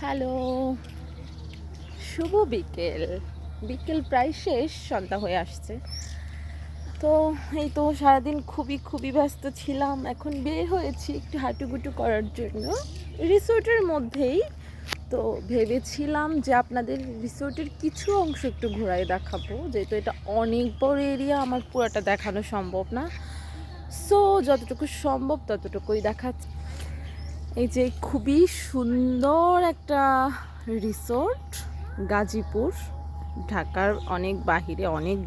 Hello, শুভ বিকেল। বিকেল প্রায় শেষ, সন্ধ্যা হয়ে আসছে। তো এই তো সারাদিন খুবই ব্যস্ত ছিলাম। এখন বের হয়েছি একটু হাঁটুগুটু করার জন্য রিসোর্টের মধ্যেই। তো ভেবেছিলাম যে আপনাদের রিসোর্টের কিছু অংশ একটু ঘোরায় দেখাবো, যেহেতু এটা অনেক বড় এরিয়া, আমার পুরোটা দেখানো সম্ভব না। সো যতটুকু সম্ভব ততটুকুই দেখাচ্ছি। এই যে খুবই সুন্দর একটা রিসোর্ট, গাজীপুর, ঢাকার অনেক বাহিরে, অনেক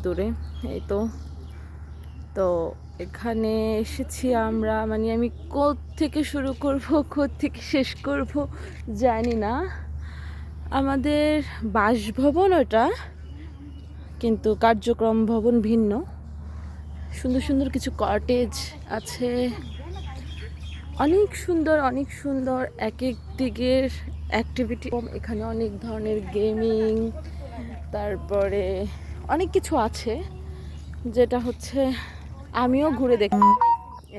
দূরে। এই তো তো এখানে এসেছি আমরা, মানে আমি থেকে শুরু করব, থেকে শেষ করব জানি না। আমাদের বাসভবন ওটা, কিন্তু কার্যক্রম ভবন ভিন্ন। সুন্দর কিছু কটেজ আছে, অনেক সুন্দর এক এক দিকের অ্যাক্টিভিটি। এখানে অনেক ধরনের গেমিং, তারপরে অনেক কিছু আছে, যেটা হচ্ছে আমিও ঘুরে দেখি।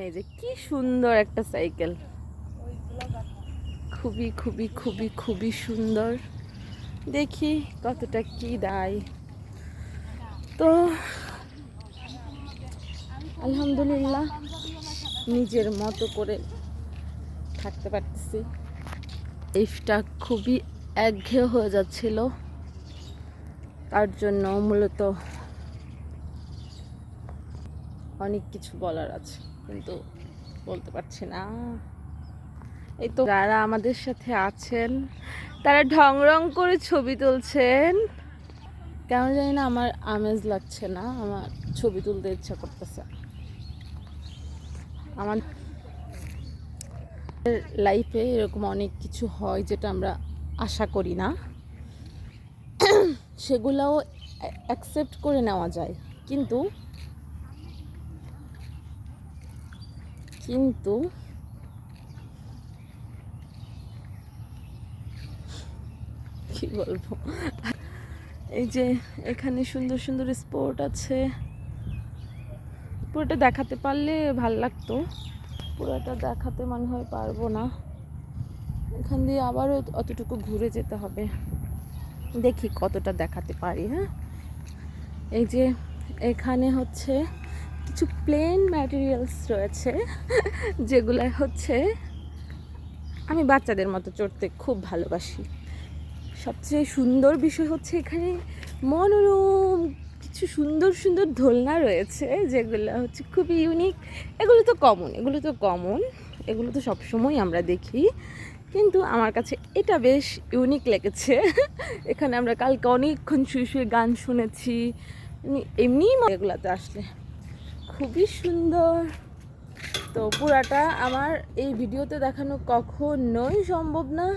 এই যে কি সুন্দর একটা সাইকেল, খুবই সুন্দর। দেখি কতটা কি দেয়। তো আলহামদুলিল্লাহ নিজের মতো করে থাকতে পারতেছি। লাইফটা খুবই একঘেয়ে হয়ে যাচ্ছিল, তার জন্য মূলত অনেক কিছু বলার আছে, কিন্তু বলতে পারছি না। এই তো যারা আমাদের সাথে আছেন তারা ঢং রং করে ছবি তুলছেন, কেন জানি না আমার আমেজ লাগছে না, আমার ছবি তুলতে ইচ্ছা করতেছে। আমার লাইফে এরকম অনেক কিছু হয় যেটা আমরা আশা করি না, সেগুলোও অ্যাকসেপ্ট করে নেওয়া যায়। কিন্তু কিন্তু কি বলবো, এই যে এখানে সুন্দর স্পট আছে, পুরোটা দেখাতে পারলে ভাল লাগতো। পুরোটা দেখাতে মনে হয় পারবো না, এখান দিয়ে আবারও অতটুকু ঘুরে যেতে হবে, দেখি কতটা দেখাতে পারি। হ্যাঁ, এই যে এখানে হচ্ছে কিছু প্লেন ম্যাটেরিয়ালস রয়েছে, যেগুলো হচ্ছে আমি বাচ্চাদের মতো চড়তে খুব ভালোবাসি। সবচেয়ে সুন্দর বিষয় হচ্ছে এখানে মনোরম কিছু সুন্দর দোলনা রয়েছে, যেগুলো হচ্ছে খুবই ইউনিক। এগুলো তো কমন, এগুলো তো সবসময় আমরা দেখি, কিন্তু আমার কাছে এটা বেশ ইউনিক লেগেছে। এখানে আমরা কালকে অনেকক্ষণ শুয়ে গান শুনেছি, এমনি এগুলোতে আসলে খুবই সুন্দর। তো পুরাটা আমার এই ভিডিওতে দেখানো কখনোই সম্ভব না।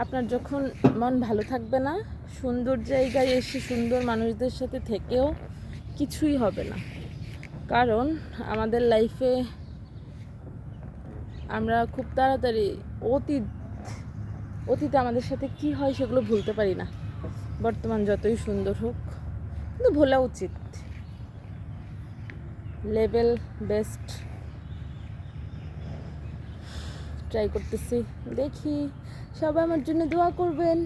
আপনার যখন মন ভালো থাকবে না, সুন্দর জায়গায় এসে সুন্দর মানুষদের সাথে থেকেও কিছুই হবে না। কারণ আমাদের লাইফে আমরা খুব তাড়াতাড়ি অতীতে আমাদের সাথে কি হয় সেগুলো ভুলতে পারি না। বর্তমান যতই সুন্দর হোক, কিন্তু ভোলা উচিত। লেভেল বেস্ট ট্রাই করতেছি, দেখি। সবাই আমার জন্য দোয়া করবেন।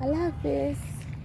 আল্লাহ হাফেজ।